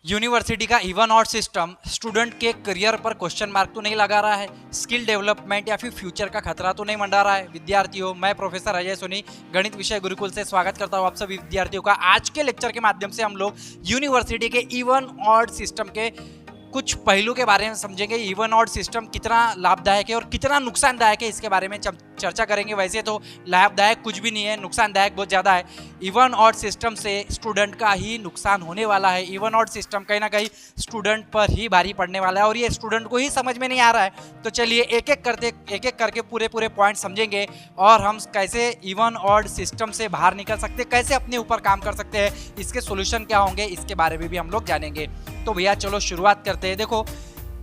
University का even odd system student के career पर क्वेश्चन मार्क तो नहीं लगा रहा है, स्किल डेवलपमेंट या फिर फ्यूचर का खतरा तो नहीं मंडरा रहा है। विद्यार्थियों, मैं प्रोफेसर अजय सोनी गणित विषय गुरुकुल से स्वागत करता हूं आप सभी विद्यार्थियों का। आज के लेक्चर के माध्यम से हम लोग यूनिवर्सिटी के इवन ऑड सिस्टम के कुछ पहलू के बारे में समझेंगे। इवन ऑड सिस्टम कितना लाभदायक है और कितना नुकसानदायक है, इसके बारे में चर्चा करेंगे। वैसे तो लाभदायक कुछ भी नहीं है, नुकसानदायक बहुत ज़्यादा है। इवन ऑड सिस्टम से स्टूडेंट का ही नुकसान होने वाला है। इवन ऑड सिस्टम कहीं ना कहीं स्टूडेंट पर ही भारी पड़ने वाला है और ये स्टूडेंट को ही समझ में नहीं आ रहा है। तो चलिए एक एक करके पूरे पॉइंट समझेंगे और हम कैसे इवन ऑड सिस्टम से बाहर निकल सकते हैं, कैसे अपने ऊपर काम कर सकते हैं, इसके सोल्यूशन क्या होंगे, इसके बारे में भी हम लोग जानेंगे। तो भैया चलो शुरुआत करते हैं। देखो,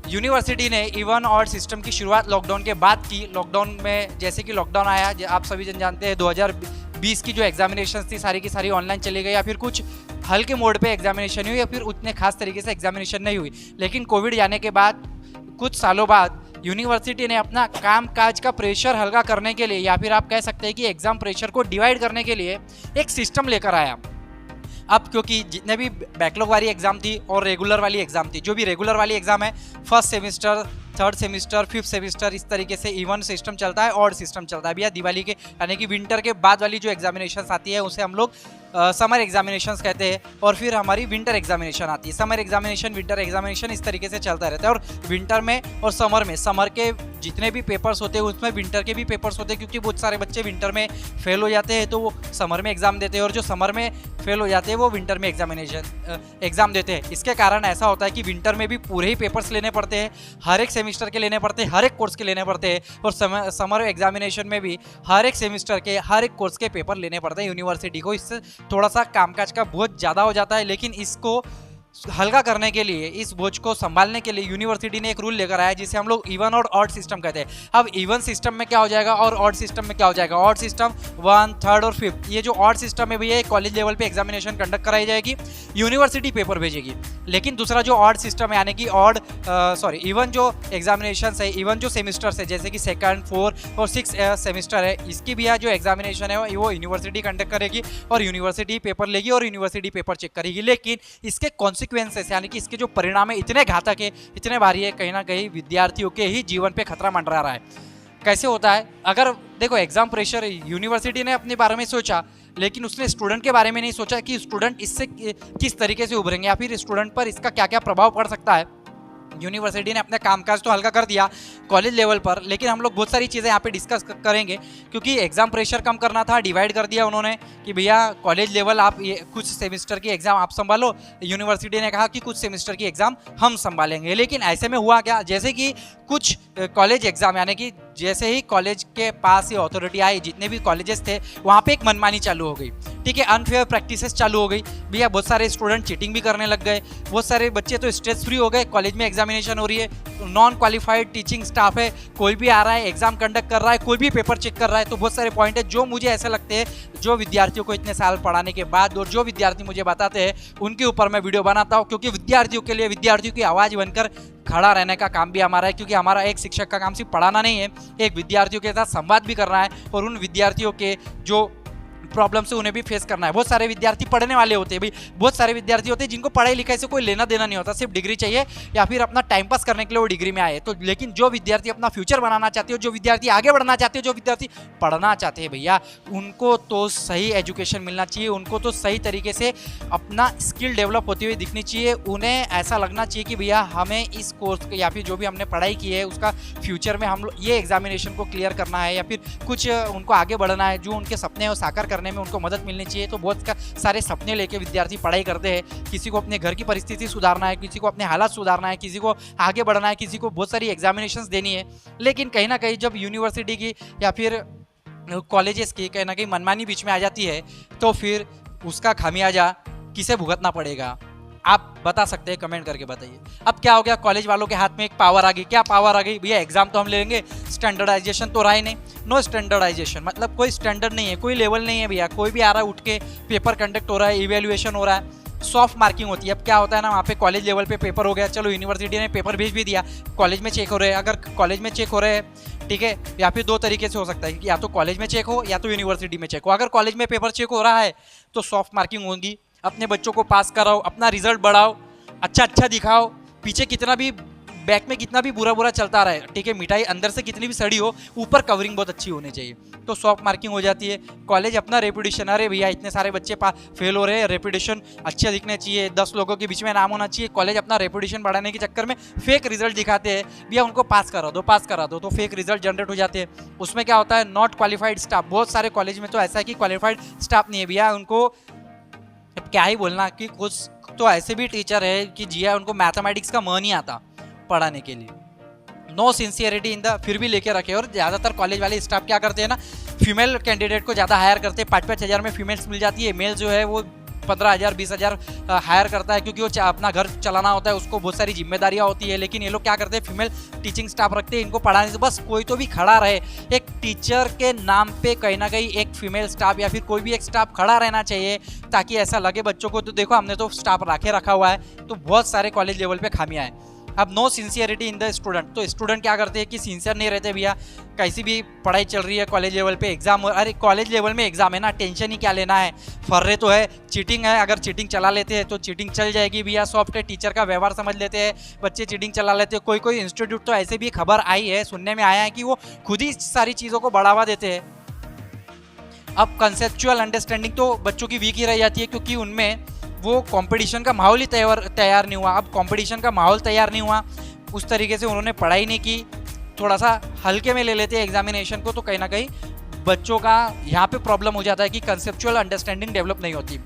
यूनिवर्सिटी ने इवन ऑड सिस्टम की शुरुआत लॉकडाउन के बाद की। लॉकडाउन में जैसे कि लॉकडाउन आया, आप सभी जन जानते हैं 2020 की जो एग्जामिनेशन थी सारी की सारी ऑनलाइन चली गई, या फिर कुछ हल्के मोड पे एग्जामिनेशन हुई या फिर उतने खास तरीके से एग्जामिनेशन नहीं हुई। लेकिन कोविड जाने के बाद कुछ सालों बाद यूनिवर्सिटी ने अपना काम काज का प्रेशर हल्का करने के लिए, या फिर आप कह सकते हैं कि एग्जाम प्रेशर को डिवाइड करने के लिए एक सिस्टम लेकर आया। अब क्योंकि जितने भी बैकलॉग वाली एग्जाम थी और रेगुलर वाली एग्जाम थी, जो भी रेगुलर वाली एग्जाम है first semester, third semester, fifth semester, इस तरीके से इवन सिस्टम चलता है, ऑड सिस्टम चलता है। भैया दिवाली के यानी कि विंटर के बाद वाली जो एग्जामिनेशन आती है उसे हम लोग समर एग्जामिनेशन कहते हैं, और फिर हमारी विंटर एग्जामिनेशन आती है। समर एग्जामिनेशन, विंटर एग्जामिनेशन, इस तरीके से चलता रहता है। और विंटर में और समर में, समर के जितने भी पेपर्स होते हैं उसमें विंटर के भी पेपर्स होते हैं, क्योंकि बहुत सारे बच्चे विंटर में फेल हो जाते हैं तो वो समर में एग्जाम देते हैं, और जो समर में फेल हो जाते हैं वो विंटर में एग्जाम देते हैं। इसके कारण ऐसा होता है कि विंटर में भी पूरे ही पेपर्स लेने पड़ते हैं, हर एक सेमिस्टर के लेने पड़ते हैं, हर एक कोर्स के लेने पड़ते हैं, और समर एग्जामिनेशन में भी हर एक सेमिस्टर के हर एक कोर्स के पेपर लेने पड़ते हैं यूनिवर्सिटी को। इससे थोड़ा सा कामकाज का बोझ ज़्यादा हो जाता है। लेकिन इसको हल्का करने के लिए, इस बोझ को संभालने के लिए यूनिवर्सिटी ने एक रूल लेकर आया जिसे हम लोग इवन और ऑड सिस्टम कहते हैं। अब इवन सिस्टम में क्या हो जाएगा और ऑड सिस्टम में क्या हो जाएगा। ऑड सिस्टम 1, 3 और 5, ये जो ऑड सिस्टम है भैया, कॉलेज लेवल पे एग्जामिनेशन कंडक्ट कराई जाएगी, यूनिवर्सिटी पेपर भेजेगी। लेकिन दूसरा जो ऑड सिस्टम है यानी कि इवन जो एग्जामिनेशन है, इवन जो सेमिस्टर है, जैसे कि 2nd, 4th और 6th सेमिस्टर है, इसकी भी जो एग्जामिनेशन है वो यूनिवर्सिटी कंडक्ट करेगी और यूनिवर्सिटी पेपर लेगी और यूनिवर्सिटी पेपर चेक करेगी। लेकिन इसके कॉन्सिक्वेंसेस यानी कि इसके जो परिणाम है इतने घातक है, इतने भारी है, कहीं ना कहीं विद्यार्थियों के ही जीवन पे खतरा मंडरा रहा है। कैसे होता है? अगर देखो, एग्जाम प्रेशर यूनिवर्सिटी ने अपने बारे में सोचा, लेकिन उसने स्टूडेंट के बारे में नहीं सोचा कि स्टूडेंट इससे किस तरीके से उभरेंगे या फिर स्टूडेंट पर इसका क्या क्या प्रभाव पड़ सकता है। यूनिवर्सिटी ने अपना कामकाज तो हल्का कर दिया कॉलेज लेवल पर, लेकिन हम लोग बहुत सारी चीज़ें यहाँ पे डिस्कस करेंगे, क्योंकि एग्जाम प्रेशर कम करना था, डिवाइड कर दिया उन्होंने कि भैया कॉलेज लेवल आप ये कुछ सेमेस्टर की एग्ज़ाम आप संभालो, यूनिवर्सिटी ने कहा कि कुछ सेमेस्टर की एग्ज़ाम हम संभालेंगे। लेकिन ऐसे में हुआ क्या, जैसे कि कुछ कॉलेज एग्ज़ाम यानी कि जैसे ही कॉलेज के पास ये अथॉरिटी आई, जितने भी कॉलेजेस थे वहाँ पे एक मनमानी चालू हो गई। ठीक है, अनफेयर प्रैक्टिसेस चालू हो गई भैया, बहुत सारे स्टूडेंट चीटिंग भी करने लग गए, बहुत सारे बच्चे तो स्ट्रेस फ्री हो गए। कॉलेज में एग्जामिनेशन हो रही है, नॉन क्वालिफाइड टीचिंग स्टाफ है, कोई भी आ रहा है एग्जाम कंडक्ट कर रहा है, कोई भी पेपर चेक कर रहा है। तो बहुत सारे पॉइंट है जो मुझे ऐसे लगते हैं, जो विद्यार्थियों को इतने साल पढ़ाने के बाद और जो विद्यार्थी मुझे बताते हैं उनके ऊपर मैं वीडियो बनाता हूँ, क्योंकि विद्यार्थियों के लिए, विद्यार्थियों की आवाज़ बनकर खड़ा रहने का काम भी हमारा है। क्योंकि हमारा एक शिक्षक का काम सिर्फ पढ़ाना नहीं है, एक विद्यार्थियों के साथ संवाद भी करना है और उन विद्यार्थियों के जो प्रॉब्लम से उन्हें भी फेस करना है। बहुत सारे विद्यार्थी पढ़ने वाले होते हैं भाई, बहुत सारे विद्यार्थी होते हैं जिनको पढ़ाई लिखाई से कोई लेना देना नहीं होता, सिर्फ डिग्री चाहिए या फिर अपना टाइम पास करने के लिए वो डिग्री में आए। तो लेकिन जो विद्यार्थी अपना फ्यूचर बनाना चाहते हो, जो विद्यार्थी आगे बढ़ना चाहते हो, जो विद्यार्थी पढ़ना चाहते हैं भैया, उनको तो सही एजुकेशन मिलना चाहिए, उनको तो सही तरीके से अपना स्किल डेवलप होती हुई दिखनी चाहिए। उन्हें ऐसा लगना चाहिए कि भैया हमें इस कोर्स या फिर जो भी हमने पढ़ाई की है उसका फ्यूचर में हम लोग ये एग्जामिनेशन को क्लियर करना है या फिर कुछ उनको आगे बढ़ना है, जो उनके सपने हैं वो साकार करने में उनको मदद मिलनी चाहिए। तो बहुत सारे सपने लेके विद्यार्थी पढ़ाई करते हैं। किसी को अपने घर की परिस्थिति सुधारना है, किसी को अपने हालात सुधारना है, किसी को आगे बढ़ना है, किसी को बहुत सारी एग्जामिनेशंस देनी है। लेकिन कहीं ना कहीं जब यूनिवर्सिटी की या फिर कॉलेजेस की कहीं ना कहीं मनमानी बीच में आ जाती है, तो फिर उसका खामियाजा किसे भुगतना पड़ेगा, आप बता सकते हैं, कमेंट करके बताइए। अब क्या हो गया, कॉलेज वालों के हाथ में एक पावर आ गई। क्या पावर आ गई भैया? एग्जाम तो हम लेंगे, स्टैंडर्डाइजेशन तो रहा ही नहीं। नो स्टैंडर्डाइजेशन मतलब कोई स्टैंडर्ड नहीं है, कोई लेवल नहीं है भैया, कोई भी आ रहा है उठ के पेपर कंडक्ट हो रहा है, इवेल्युएशन हो रहा है, सॉफ्ट मार्किंग होती है। अब क्या होता है ना, वहाँ पे कॉलेज लेवल पे पेपर हो गया, चलो यूनिवर्सिटी ने पेपर भेज भी दिया, कॉलेज में चेक हो रहे हैं। अगर कॉलेज में चेक हो रहे हैं, ठीक है, या फिर दो तरीके से हो सकता है कि या तो कॉलेज में चेक हो या तो यूनिवर्सिटी में चेक हो। अगर कॉलेज में पेपर चेक हो रहा है तो सॉफ्ट मार्किंग होगी, अपने बच्चों को पास कराओ, अपना रिजल्ट बढ़ाओ, अच्छा अच्छा दिखाओ, पीछे कितना भी बैक में कितना भी बुरा बुरा चलता रहे, ठीक है, मिठाई अंदर से कितनी भी सड़ी हो, ऊपर कवरिंग बहुत अच्छी होनी चाहिए, तो सॉफ्ट मार्किंग हो जाती है। कॉलेज अपना रेपुटेशन, अरे भैया इतने सारे बच्चे फेल हो रहे हैं, रेपुटेशन अच्छे दिखने चाहिए, 10 लोगों के बीच में नाम होना चाहिए। कॉलेज अपना रेपुटेशन बढ़ाने के चक्कर में फेक रिजल्ट दिखाते हैं, भैया उनको पास करा दो, तो फेक रिजल्ट जनरेट हो जाते हैं। उसमें क्या होता है, नॉट क्वालिफाइड स्टाफ, बहुत सारे कॉलेज में तो ऐसा है कि क्वालिफाइड स्टाफ नहीं है भैया, उनको क्या ही बोलना कि कुछ तो ऐसे भी टीचर है कि जिया उनको मैथमेटिक्स का मन नहीं आता पढ़ाने के लिए, नो सिंसियरिटी इन द, फिर भी लेके रखे। और ज़्यादातर कॉलेज वाले स्टाफ क्या करते हैं ना, फीमेल कैंडिडेट को ज़्यादा हायर करते हैं, 5-5 हज़ार में फीमेल्स मिल जाती है, मेल जो है वो 15,000 20,000 हायर करता है, क्योंकि वो अपना घर चलाना होता है, उसको बहुत सारी जिम्मेदारियां होती है। लेकिन ये लोग क्या करते हैं, फीमेल टीचिंग स्टाफ रखते हैं, इनको पढ़ाने से बस कोई तो भी खड़ा रहे, एक टीचर के नाम पे कहीं ना कहीं एक फीमेल स्टाफ या फिर कोई भी एक स्टाफ खड़ा रहना चाहिए, ताकि ऐसा लगे बच्चों को। तो देखो हमने तो स्टाफ रखा हुआ है, तो बहुत सारे कॉलेज लेवल पे खामियां हैं। अब no sincerity in the student, तो स्टूडेंट क्या करते हैं कि सिंसियर नहीं रहते भैया, कैसी भी पढ़ाई चल रही है कॉलेज लेवल पे, एग्जाम, अरे कॉलेज लेवल में एग्जाम है ना, टेंशन ही क्या लेना है, फर्रे तो है, चीटिंग है, अगर चीटिंग चला लेते हैं तो चीटिंग चल जाएगी भैया, सॉफ्ट है, टीचर का व्यवहार समझ लेते हैं, बच्चे चीटिंग चला लेते हैं। कोई इंस्टीट्यूट तो ऐसे भी खबर आई है, सुनने में आया है कि वो खुद ही सारी चीज़ों को बढ़ावा देते हैं। अब कंसेप्चुअल अंडरस्टैंडिंग तो बच्चों की वीक ही रह जाती है, क्योंकि उनमें वो कंपटीशन का माहौल ही तैयार नहीं हुआ। अब कंपटीशन का माहौल तैयार नहीं हुआ, उस तरीके से उन्होंने पढ़ाई नहीं की, थोड़ा सा हल्के में ले लेते हैं एग्जामिनेशन को, तो कहीं ना कहीं बच्चों का यहाँ पे प्रॉब्लम हो जाता है कि कंसेप्चुअल अंडरस्टैंडिंग डेवलप नहीं होती।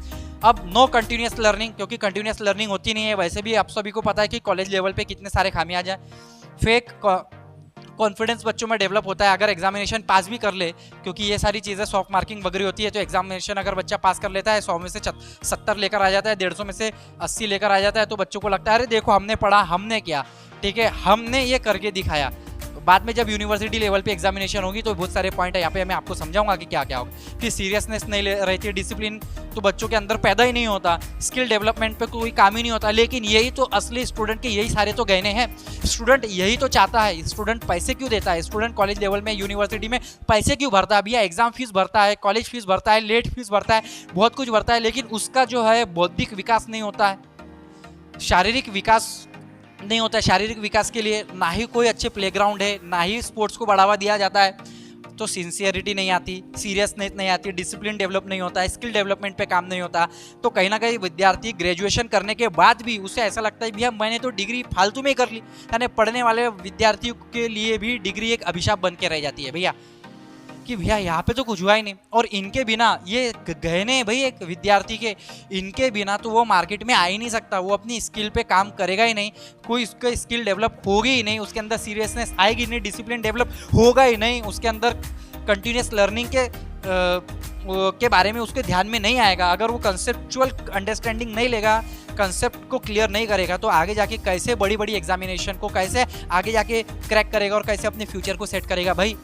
अब नो कंटिन्यूस लर्निंग, क्योंकि कंटिन्यूस लर्निंग होती नहीं है, वैसे भी आप सभी को पता है कि कॉलेज लेवल पे कितने सारे खामियां आ जाए। फेक कॉन्फिडेंस बच्चों में डेवलप होता है अगर एग्जामिनेशन पास भी कर ले, क्योंकि ये सारी चीज़ें सॉफ्ट मार्किंग वगैरह होती है, तो एग्जामिनेशन अगर बच्चा पास कर लेता है, 100 में से 70 लेकर आ जाता है, 150 में से 80 लेकर आ जाता है, तो बच्चों को लगता है अरे देखो हमने पढ़ा, हमने किया, ठीक है, हमने ये करके दिखाया। बाद में जब यूनिवर्सिटी लेवल पे एग्जामिनेशन होगी तो बहुत सारे पॉइंट है, यहाँ पे मैं आपको समझाऊंगा कि क्या क्या होगा, कि सीरियसनेस नहीं रहती, डिसिप्लिन तो बच्चों के अंदर पैदा ही नहीं होता, स्किल डेवलपमेंट पे कोई काम ही नहीं होता। लेकिन यही तो असली स्टूडेंट के यही सारे तो गहने हैं, स्टूडेंट यही तो चाहता है। स्टूडेंट पैसे क्यों देता है, स्टूडेंट कॉलेज लेवल में यूनिवर्सिटी में पैसे क्यों भरता है भैया, एग्जाम फीस भरता है, कॉलेज फीस भरता है, लेट फीस भरता है, बहुत कुछ भरता है, लेकिन उसका जो है बौद्धिक विकास नहीं होता है, शारीरिक विकास नहीं होता है। शारीरिक विकास के लिए ना ही कोई अच्छे प्लेग्राउंड है, ना ही स्पोर्ट्स को बढ़ावा दिया जाता है, तो सिंसियरिटी नहीं आती, सीरियसनेस नहीं आती, डिसिप्लिन डेवलप नहीं होता है, स्किल डेवलपमेंट पे काम नहीं होता। तो कहीं ना कहीं विद्यार्थी ग्रेजुएशन करने के बाद भी उसे ऐसा लगता है भैया मैंने तो डिग्री फालतू में कर ली, यानी पढ़ने वाले विद्यार्थियों के लिए भी डिग्री एक अभिशाप बन के रह जाती है भैया, कि भैया यहाँ पे तो कुछ हुआ ही नहीं। और इनके बिना, ये गहने भाई एक विद्यार्थी के, इनके बिना तो वो मार्केट में आ ही नहीं सकता, वो अपनी स्किल पे काम करेगा ही नहीं, कोई उसका स्किल डेवलप होगी ही नहीं, उसके अंदर सीरियसनेस आएगी नहीं, डिसिप्लिन डेवलप होगा ही नहीं, उसके अंदर कंटिन्यूस लर्निंग के बारे में उसके ध्यान में नहीं आएगा। अगर वो कंसेप्चुअल अंडरस्टैंडिंग नहीं लेगा, कंसेप्ट को क्लियर नहीं करेगा, तो आगे जाके कैसे बड़ी बड़ी एग्जामिनेशन को कैसे आगे जाके क्रैक करेगा और कैसे अपने फ्यूचर को सेट करेगा भाई।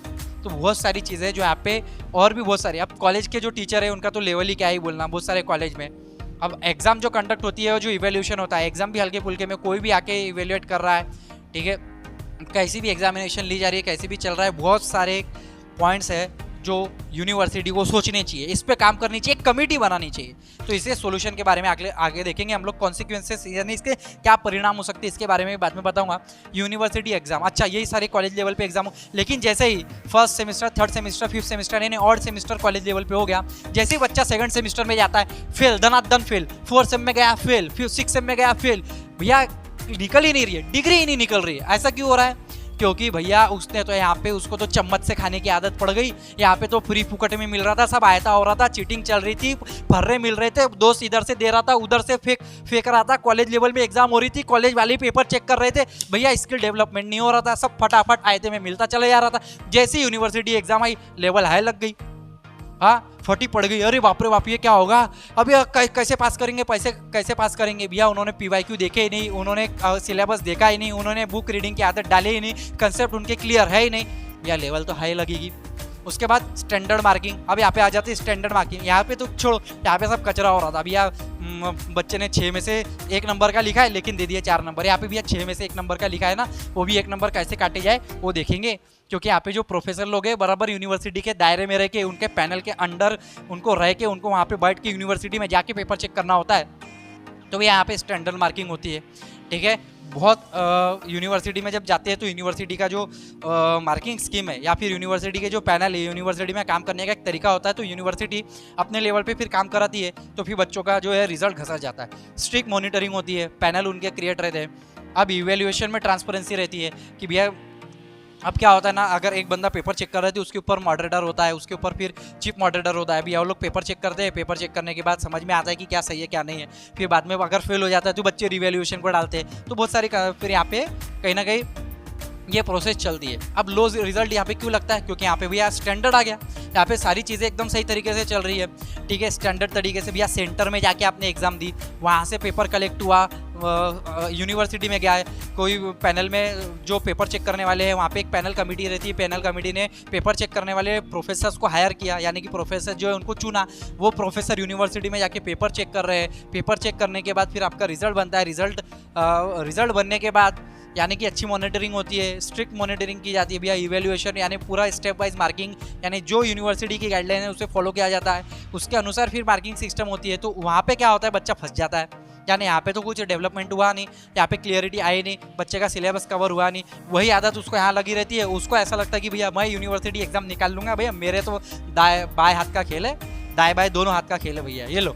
तो बहुत सारी चीज़ें जो यहाँ पे, और भी बहुत सारी, अब कॉलेज के जो टीचर है उनका तो लेवल ही क्या ही बोलना, बहुत सारे कॉलेज में अब एग्ज़ाम जो कंडक्ट होती है, जो इवेल्यूशन होता है, एग्ज़ाम भी हल्के फुल्के में कोई भी आके इवेल्यूएट कर रहा है, ठीक है, कैसी भी एग्जामिनेशन ली जा रही है, कैसे भी चल रहा है, बहुत सारे पॉइंट्स है जो यूनिवर्सिटी को सोचने चाहिए, इस पे काम करनी चाहिए, कमेटी बनानी चाहिए। तो इसे सोल्यूशन के बारे में आगे देखेंगे हम लोग, कॉन्सिक्वेंसेस यानी इसके क्या परिणाम हो सकते हैं, इसके बारे में बाद में बताऊंगा। यूनिवर्सिटी एग्जाम, अच्छा यही सारे कॉलेज लेवल पे एग्जाम हो, लेकिन जैसे ही first semester, third semester, fifth semester यानी ऑड सेमेस्टर कॉलेज लेवल पे हो गया, जैसे ही बच्चा सेकंड सेमेस्टर में जाता है फेल, दनादन फेल, फोर्थ सेम में गया फेल, फिर सिक्स सेम में गया फेल, भैया निकल ही नहीं रही है, डिग्री ही नहीं निकल रही है। ऐसा क्यों हो रहा है, क्योंकि भैया उसने तो यहाँ पे उसको तो चम्मच से खाने की आदत पड़ गई, यहाँ पे तो फ्री फुकट में मिल रहा था, सब आयता हो रहा था, चीटिंग चल रही थी, फर्रे मिल रहे थे, दोस्त इधर से दे रहा था, उधर से फेंक रहा था, कॉलेज लेवल में एग्जाम हो रही थी, कॉलेज वाले पेपर चेक कर रहे थे, भैया स्किल डेवलपमेंट नहीं हो रहा था, सब फटाफट आयते में मिलता चला जा रहा था। जैसे यूनिवर्सिटी एग्जाम आई, लेवल हाई लग गई, हाँ फटी पड़ गई, अरे बाप रे बाप ये क्या होगा, अब ये कैसे पास करेंगे, पैसे कैसे पास करेंगे। भैया उन्होंने PYQ देखे ही नहीं, उन्होंने सिलेबस देखा ही नहीं, उन्होंने बुक रीडिंग की आदत डाली ही नहीं, कंसेप्ट उनके क्लियर है ही नहीं, भैया लेवल तो हाई लगेगी। उसके बाद स्टैंडर्ड मार्किंग, अब यहाँ पे आ जाती है स्टैंडर्ड मार्किंग, यहाँ पे तो छोड़ो, यहाँ पे सब कचरा हो रहा था भैया, बच्चे ने 6 में से 1 नंबर का लिखा है लेकिन दे दिया 4 नंबर, यहाँ पे भैया 6 में से 1 नंबर का लिखा है ना, वो भी 1 नंबर कैसे काटे जाए वो देखेंगे, क्योंकि यहाँ पे जो प्रोफेसर लोग हैं बराबर यूनिवर्सिटी के दायरे में रह के, उनके पैनल के अंडर उनको रह के, उनको वहाँ पे बैठ के यूनिवर्सिटी में जाके पेपर चेक करना होता है। तो भैया यहाँ पे स्टैंडर्ड मार्किंग होती है, ठीक है। बहुत यूनिवर्सिटी में जब जाते हैं तो यूनिवर्सिटी का जो मार्किंग स्कीम है या फिर यूनिवर्सिटी के जो पैनल है, यूनिवर्सिटी में काम करने का एक तरीका होता है, तो यूनिवर्सिटी अपने लेवल पे फिर काम कराती है, तो फिर बच्चों का जो है रिजल्ट घसा जाता है। स्ट्रिक्ट मॉनिटरिंग होती है, पैनल उनके क्रिएट रहते हैं। अब इवेल्युएशन में ट्रांसपेरेंसी रहती है कि भैया अब क्या होता है ना, अगर एक बंदा पेपर चेक कर रहा है तो उसके ऊपर मॉडरेटर होता है, उसके ऊपर फिर चीफ मॉडरेटर होता है। भैया वो लोग पेपर चेक करते हैं, पेपर चेक करने के बाद समझ में आता है कि क्या सही है क्या नहीं है, फिर बाद में अगर फेल हो जाता है तो बच्चे रिवैल्यूएशन को डालते हैं। तो बहुत सारी फिर यहाँ पे कहीं ना कहीं ये प्रोसेस चलती है। अब लो रिजल्ट यहाँ पे क्यों लगता है, क्योंकि यहाँ पे भैया स्टैंडर्ड आ गया, यहाँ पे सारी चीज़ें एकदम सही तरीके से चल रही है, ठीक है। स्टैंडर्ड तरीके से भैया सेंटर में जाके आपने एग्जाम दी, वहाँ से पेपर कलेक्ट हुआ, यूनिवर्सिटी में गया है, कोई पैनल में जो पेपर चेक करने वाले हैं वहाँ पे एक पैनल कमेटी रहती है, पैनल कमेटी ने पेपर चेक करने वाले प्रोफेसर्स को हायर किया, यानी कि प्रोफेसर जो है उनको चुना, वो प्रोफेसर यूनिवर्सिटी में जाके पेपर चेक कर रहे हैं। पेपर चेक करने के बाद फिर आपका रिजल्ट बनता है। रिजल्ट बनने के बाद यानी कि अच्छी मॉनिटरिंग होती है, स्ट्रिक्ट मॉनिटरिंग की जाती है भैया। इवैल्यूएशन यानी पूरा स्टेप वाइज मार्किंग, यानी जो यूनिवर्सिटी की गाइडलाइन है उसे फॉलो किया जाता है, उसके अनुसार फिर मार्किंग सिस्टम होती है। तो वहाँ पे क्या होता है, बच्चा फंस जाता है, यानी यहाँ पे तो कुछ डेवलपमेंट हुआ नहीं, यहाँ पे क्लियरिटी आई नहीं, बच्चे का सिलेबस कवर हुआ नहीं, वही आदत उसको यहाँ लगी रहती है। उसको ऐसा लगता है कि भैया मैं यूनिवर्सिटी एग्जाम निकाल लूँगा, भैया मेरे तो बाएं हाथ का खेल है, दाएं बाएं दोनों हाथ का खेल है भैया, ये लो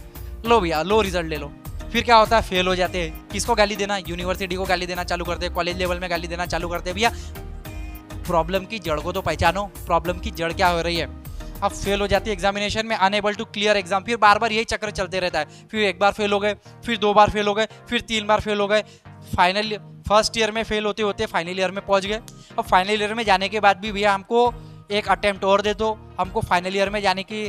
भैया लो रिजल्ट ले लो। फिर क्या होता है, फेल हो जाते हैं। किसको गाली देना, यूनिवर्सिटी को गाली देना चालू करते हैं, कॉलेज लेवल में गाली देना चालू करते हैं। भैया प्रॉब्लम की जड़ को तो पहचानो, प्रॉब्लम की जड़ क्या हो रही है। अब फेल हो जाती है एग्जामिनेशन में, अनएबल टू क्लियर एग्जाम, फिर बार बार यही चक्र चलते रहता है। फिर एक बार फेल हो गए, फिर 2 बार फेल हो गए, फिर 3 बार फेल हो गए, फाइनल फर्स्ट ईयर में फेल होते होते फाइनल ईयर में पहुंच गए। अब फाइनल ईयर में जाने के बाद भी भैया हमको एक अटेम्प्ट और दे दो, हमको फाइनल ईयर में जाने की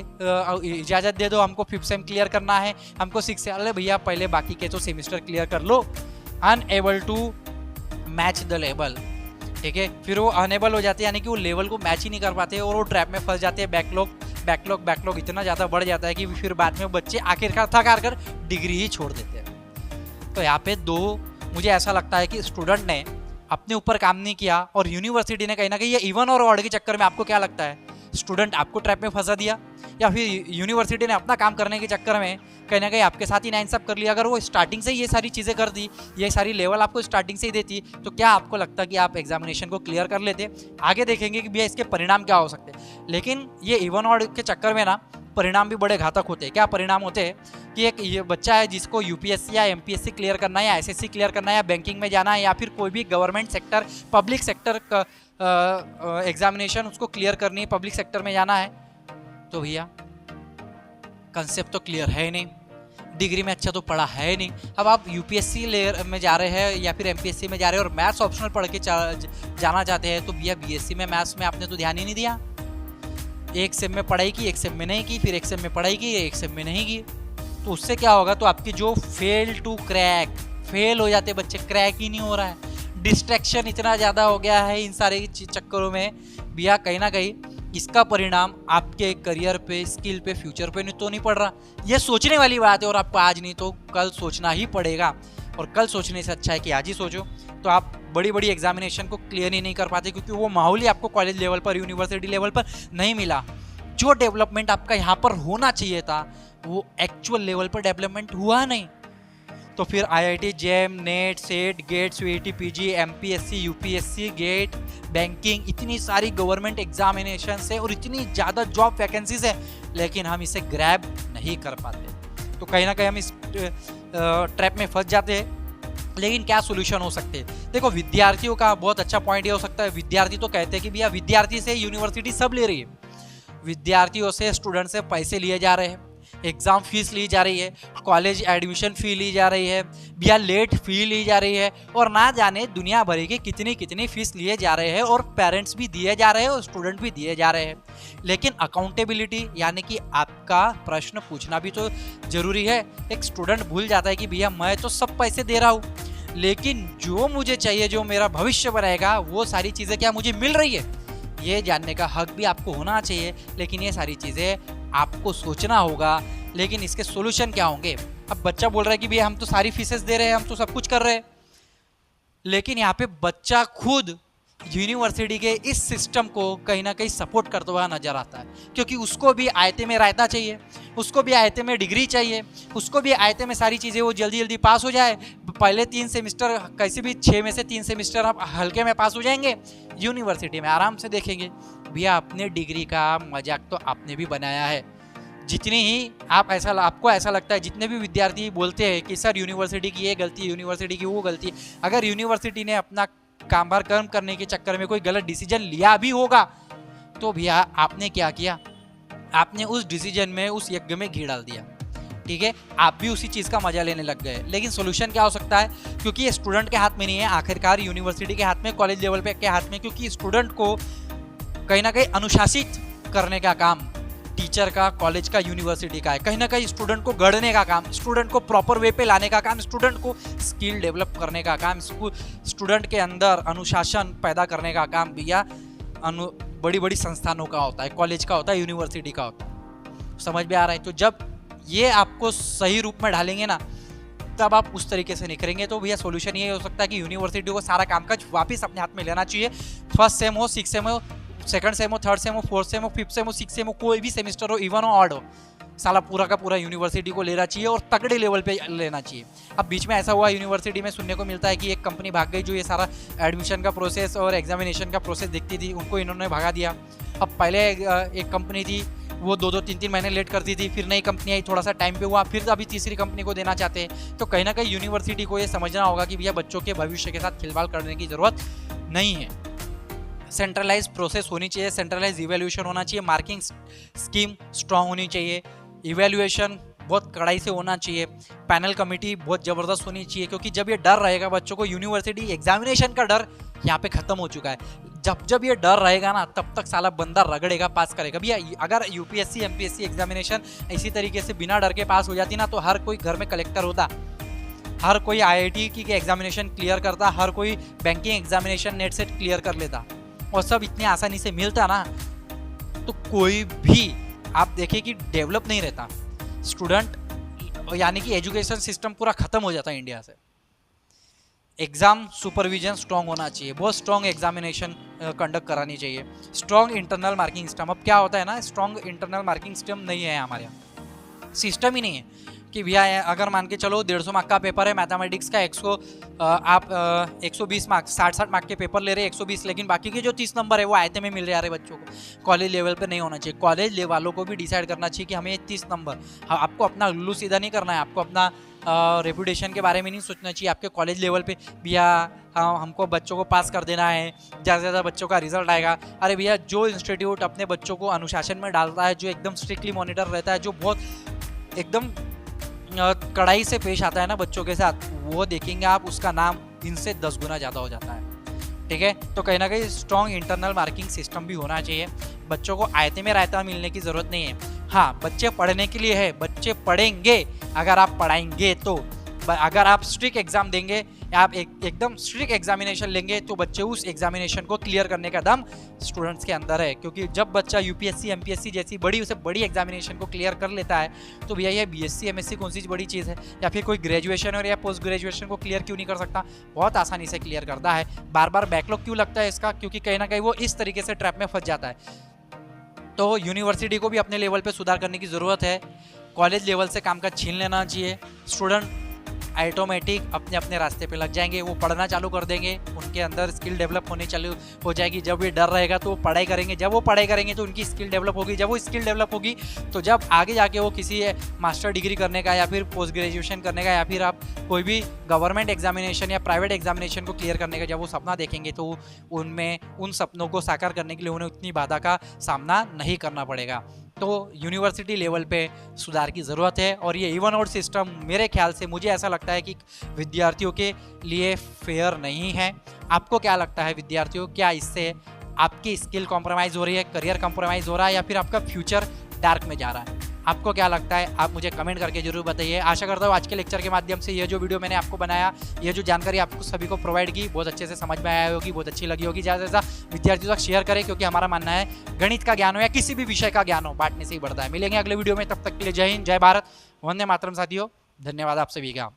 इजाज़त दे दो, हमको 5th सेम क्लियर करना है, हमको 6 अरे भैया पहले बाकी के तो सेमिस्टर क्लियर कर लो। Unable to match the level, ठीक है। फिर वो अनएबल हो जाते हैं, यानी कि वो लेवल को मैच ही नहीं कर पाते और वो ट्रैप में फंस जाते हैं। बैकलॉग इतना ज़्यादा बढ़ जाता है कि फिर बाद में बच्चे आखिरकार थक हार कर डिग्री ही छोड़ देते हैं। तो यहाँ पे मुझे ऐसा लगता है कि स्टूडेंट ने अपने ऊपर काम नहीं किया और यूनिवर्सिटी ने कहीं ना कहीं ये इवन और ऑड के चक्कर में, आपको क्या लगता है, स्टूडेंट आपको ट्रैप में फंसा दिया या फिर यूनिवर्सिटी ने अपना काम करने के चक्कर में कहीं ना कहीं आपके साथ ही नाइंसाफ कर लिया? अगर वो स्टार्टिंग से ये सारी चीज़ें कर दी, ये सारी लेवल आपको स्टार्टिंग से ही देती, तो क्या आपको लगता कि आप एग्जामिनेशन को क्लियर कर लेते? आगे देखेंगे कि भैया इसके परिणाम क्या हो सकते हैं, लेकिन ये इवन ऑड के चक्कर में ना परिणाम भी बड़े घातक होते हैं। क्या परिणाम होते हैं कि एक ये बच्चा है जिसको यूपीएससी या एमपीएससी क्लियर करना है या एसएससी क्लियर करना है या बैंकिंग में जाना है या फिर कोई भी गवर्नमेंट सेक्टर पब्लिक सेक्टर का एग्जामिनेशन उसको क्लियर करनी है, पब्लिक सेक्टर में जाना है, तो भैया कंसेप्ट तो क्लियर है ही नहीं, डिग्री में अच्छा तो पढ़ा है नहीं। अब आप यूपीएससी लेयर में जा रहे हैं या फिर एमपीएससी में जा रहे हैं और मैथ्स ऑप्शनल पढ़ के जाना चाहते हैं, तो भैया बीएससी में मैथ्स में आपने तो ध्यान ही नहीं दिया। एक सेम में पढ़ाई की, एक सेम में नहीं की, फिर एक सेम में पढ़ाई की, एक सेम में नहीं की, तो उससे क्या होगा, तो आपकी जो फेल हो जाते बच्चे, क्रैक ही नहीं हो रहा है। डिस्ट्रैक्शन इतना ज़्यादा हो गया है इन सारे चक्करों में भैया, कहीं ना कहीं इसका परिणाम आपके करियर पे, स्किल पे, फ्यूचर पे तो नहीं पड़ रहा। ये सोचने वाली बात है और आपको आज नहीं तो कल सोचना ही पड़ेगा, और कल सोचने से अच्छा है कि आज ही सोचो। तो आप बड़ी बड़ी एग्जामिनेशन को क्लियर ही नहीं कर पाते क्योंकि वो माहौल ही आपको कॉलेज लेवल पर, यूनिवर्सिटी लेवल पर नहीं मिला। जो डेवलपमेंट आपका यहाँ पर होना चाहिए था वो एक्चुअल लेवल पर डेवलपमेंट हुआ नहीं। तो फिर IIT, JAM, NET, SET, GATE, CET, PG, MPSC, UPSC, GATE, banking, इतनी सारी गवर्नमेंट एग्जामिनेशन है और इतनी ज़्यादा जॉब वैकेंसीज है, लेकिन हम इसे ग्रैब नहीं कर पाते। तो कहीं ना कहीं हम इस ट्रैप में फंस जाते हैं। लेकिन क्या सोल्यूशन हो सकते हैं? देखो, विद्यार्थियों का बहुत अच्छा पॉइंट ये हो सकता है, विद्यार्थी तो कहते हैं कि भैया विद्यार्थी से यूनिवर्सिटी सब ले रही है, विद्यार्थियों से, स्टूडेंट से पैसे लिए जा रहे हैं, एग्ज़ाम फीस ली जा रही है, कॉलेज एडमिशन फ़ी ली जा रही है, भैया लेट फ़ी ली जा रही है, और ना जाने दुनिया भर की कितनी फ़ीस लिए जा रहे हैं, और पेरेंट्स भी दिए जा रहे हैं और स्टूडेंट भी दिए जा रहे हैं। लेकिन अकाउंटेबिलिटी यानी कि आपका प्रश्न पूछना भी तो ज़रूरी है। एक स्टूडेंट भूल जाता है कि भैया मैं तो सब पैसे दे रहा हूँ, लेकिन जो मुझे चाहिए, जो मेरा भविष्य बनाएगा, वो सारी चीज़ें क्या मुझे मिल रही है, ये जानने का हक भी आपको होना चाहिए। लेकिन ये सारी चीज़ें आपको सोचना होगा। लेकिन इसके सॉल्यूशन क्या होंगे? अब बच्चा बोल रहा है कि भैया हम तो सारी फीसेस दे रहे हैं, हम तो सब कुछ कर रहे हैं, लेकिन यहाँ पे बच्चा खुद यूनिवर्सिटी के इस सिस्टम को कहीं ना कहीं सपोर्ट करता हुआ नजर आता है, क्योंकि उसको भी आयते में रायता चाहिए, उसको भी आयते में डिग्री चाहिए, उसको भी आयते में सारी चीज़ें वो जल्दी जल्दी पास हो जाए। पहले 3 सेमिस्टर कैसे भी 6 में से 3 सेमिस्टर आप हल्के में पास हो जाएंगे, यूनिवर्सिटी में आराम से देखेंगे। भैया अपने डिग्री का मजाक तो आपने भी बनाया है। जितनी ही आपको ऐसा लगता है, जितने भी विद्यार्थी बोलते हैं कि सर यूनिवर्सिटी की ये गलती है, यूनिवर्सिटी की वो गलती है, अगर यूनिवर्सिटी ने अपना कामबार कर्म करने के चक्कर में कोई गलत डिसीजन लिया भी होगा तो भैया आपने क्या किया, आपने उस डिसीजन में, उस यज्ञ में घी डाल दिया। ठीक है, आप भी उसी चीज़ का मजा लेने लग गए। लेकिन सोल्यूशन क्या हो सकता है, क्योंकि ये स्टूडेंट के हाथ में नहीं है, आखिरकार यूनिवर्सिटी के हाथ में, कॉलेज लेवल पे के हाथ में, क्योंकि स्टूडेंट को कहीं ना कहीं अनुशासित करने का काम टीचर का, कॉलेज का, यूनिवर्सिटी का है। कहीं ना कहीं स्टूडेंट को गढ़ने का काम, स्टूडेंट को प्रॉपर वे पे लाने का काम, स्टूडेंट को स्किल डेवलप करने का काम, स्टूडेंट के अंदर अनुशासन पैदा करने का काम भैया बड़ी बड़ी संस्थानों का होता है, कॉलेज का होता है, यूनिवर्सिटी का होता है। समझ में आ रहा है? तो जब ये आपको सही रूप में ढालेंगे ना, तब आप उस तरीके से निकलेंगे। तो भैया सोल्यूशन ये हो सकता है कि यूनिवर्सिटी को सारा कामकाज वापस अपने हाथ में लेना चाहिए। फर्स्ट सेम हो, 6 सेम हो, सेकंड सेम हो, थर्ड सेम हो, फोर्थ सेम हो, फिफ्थ सेम हो, सिक्स सेम हो, कोई भी सेमिस्टर हो, इवन हो, ऑड हो, साला पूरा का पूरा यूनिवर्सिटी को लेना चाहिए और तगड़े लेवल पे लेना चाहिए। अब बीच में ऐसा हुआ यूनिवर्सिटी में सुनने को मिलता है कि एक कंपनी भाग गई जो ये सारा एडमिशन का प्रोसेस और एग्जामिनेशन का प्रोसेस देखती थी, उनको इन्होंने भगा दिया। अब पहले एक कंपनी थी वो 2-2 3-3 महीने लेट करती थी, फिर नई कंपनी आई, थोड़ा सा टाइम पे हुआ, फिर अभी तीसरी कंपनी को देना चाहते हैं। तो कहीं ना कहीं यूनिवर्सिटी को ये समझना होगा कि भैया बच्चों के भविष्य के साथ खिलवाड़ करने की ज़रूरत नहीं है। सेंट्रलाइज प्रोसेस होनी चाहिए, सेंट्रलाइज इवैल्यूएशन होना चाहिए, मार्किंग स्कीम स्ट्रांग होनी चाहिए, इवैल्यूएशन बहुत कड़ाई से होना चाहिए, पैनल कमेटी बहुत ज़बरदस्त होनी चाहिए। क्योंकि जब ये डर रहेगा बच्चों को, यूनिवर्सिटी एग्जामिनेशन का डर यहाँ पे ख़त्म हो चुका है। जब ये डर रहेगा ना, तब तक साला बंदा रगड़ेगा, पास करेगा। भैया अगर यूपीएससी एमपीएससी एग्जामिनेशन इसी तरीके से बिना डर के पास हो जाती ना, तो हर कोई घर में कलेक्टर होता, हर कोई आईआईटी की एग्जामिनेशन क्लियर करता, हर कोई बैंकिंग एग्जामिनेशन नेट से क्लियर कर लेता, और सब इतनी आसानी से मिलता ना, तो कोई भी आप देखिए कि डेवलप नहीं रहता स्टूडेंट, यानी कि एजुकेशन सिस्टम पूरा खत्म हो जाता है इंडिया से। एग्जाम सुपरविजन स्ट्रॉन्ग होना चाहिए, बहुत स्ट्रॉन्ग एग्जामिनेशन कंडक्ट करानी चाहिए, स्ट्रॉन्ग इंटरनल मार्किंग सिस्टम। अब क्या होता है ना, स्ट्रॉन्ग इंटरनल मार्किंग सिस्टम नहीं है हमारे यहाँ, सिस्टम ही नहीं है कि भैया अगर मान के चलो 150 मार्क का पेपर है मैथमेटिक्स का, 120 मार्क, 60 मार्क के पेपर ले रहे हैं 120, लेकिन बाकी के जो 30 नंबर है वो आयते में मिल जा रहे बच्चों को। कॉलेज लेवल पे नहीं होना चाहिए, कॉलेज लेवल वालों को भी डिसाइड करना चाहिए कि हमें 30 नंबर, आपको अपना उल्लू सीधा नहीं करना है, आपको अपना रेपुटेशन के बारे में नहीं सोचना चाहिए। आपके कॉलेज लेवल पे भैया हमको बच्चों को पास कर देना है, ज़्यादा से ज़्यादा बच्चों का रिजल्ट आएगा। अरे भैया जो इंस्टीट्यूट अपने बच्चों को अनुशासन में डालता है, जो एकदम स्ट्रिक्टली मॉनिटर रहता है, जो बहुत एकदम कड़ाई से पेश आता है ना बच्चों के साथ, वो देखेंगे आप, उसका नाम इनसे 10 गुना ज़्यादा हो जाता है। ठीक है, तो कहीं ना कहीं स्ट्रॉन्ग इंटरनल मार्किंग सिस्टम भी होना चाहिए। बच्चों को आयते में रायता मिलने की ज़रूरत नहीं है। हाँ, बच्चे पढ़ने के लिए है, बच्चे पढ़ेंगे अगर आप पढ़ाएंगे तो। अगर आप स्ट्रिक्ट एग्जाम देंगे, आप एकदम स्ट्रिक्ट एग्जामिनेशन लेंगे, तो बच्चे उस एग्जामिनेशन को क्लियर करने का दम स्टूडेंट्स के अंदर है। क्योंकि जब बच्चा यूपीएससी एमपीएससी जैसी बड़ी एग्जामिनेशन को क्लियर कर लेता है, तो भैया ये बीएससी एमएससी कौन सी बड़ी चीज़ है, या फिर कोई ग्रेजुएशन और या पोस्ट ग्रेजुएशन को क्लियर क्यों नहीं कर सकता, बहुत आसानी से क्लियर करता है। बार बार बैकलॉग क्यों लगता है इसका, क्योंकि कहीं ना कहीं वो इस तरीके से ट्रैप में फंस जाता है। तो यूनिवर्सिटी को भी अपने लेवल पे सुधार करने की ज़रूरत है, कॉलेज लेवल से काम का छीन लेना चाहिए। स्टूडेंट ऑटोमेटिक अपने अपने रास्ते पे लग जाएंगे, वो पढ़ना चालू कर देंगे, उनके अंदर स्किल डेवलप होने चालू हो जाएगी। जब ये डर रहेगा तो वो पढ़ाई करेंगे, जब वो पढ़ाई करेंगे तो उनकी स्किल डेवलप होगी, जब वो स्किल डेवलप होगी तो जब आगे जाके वो किसी मास्टर डिग्री करने का या फिर पोस्ट ग्रेजुएशन करने का या फिर आप कोई भी गवर्नमेंट एग्जामिनेशन या प्राइवेट एग्जामिनेशन को क्लियर करने का जब वो सपना देखेंगे, तो उनमें उन सपनों को साकार करने के लिए उन्हें उतनी बाधा का सामना नहीं करना पड़ेगा। तो यूनिवर्सिटी लेवल पे सुधार की ज़रूरत है। और ये इवन आउट सिस्टम मेरे ख्याल से, मुझे ऐसा लगता है कि विद्यार्थियों के लिए फेयर नहीं है। आपको क्या लगता है विद्यार्थियों, क्या इससे आपकी स्किल कॉम्प्रोमाइज़ हो रही है, करियर कॉम्प्रोमाइज़ हो रहा है, या फिर आपका फ्यूचर डार्क में जा रहा है? आपको क्या लगता है, आप मुझे कमेंट करके जरूर बताइए। आशा करता हूँ आज के लेक्चर के माध्यम से ये जो वीडियो मैंने आपको बनाया, ये जो जानकारी आपको सभी को प्रोवाइड की, बहुत अच्छे से समझ में आया होगी, बहुत अच्छी लगी होगी। ज़्यादा से ज़्यादा विद्यार्थियों तक शेयर करें, क्योंकि हमारा मानना है गणित का ज्ञान हो या किसी भी विषय का ज्ञान हो, बांटने से ही बढ़ता है। मिलेंगे अगले वीडियो में, तब तक के लिए जय हिंद, जय भारत, वंदे मातरम साथियों। धन्यवाद आप सभी का।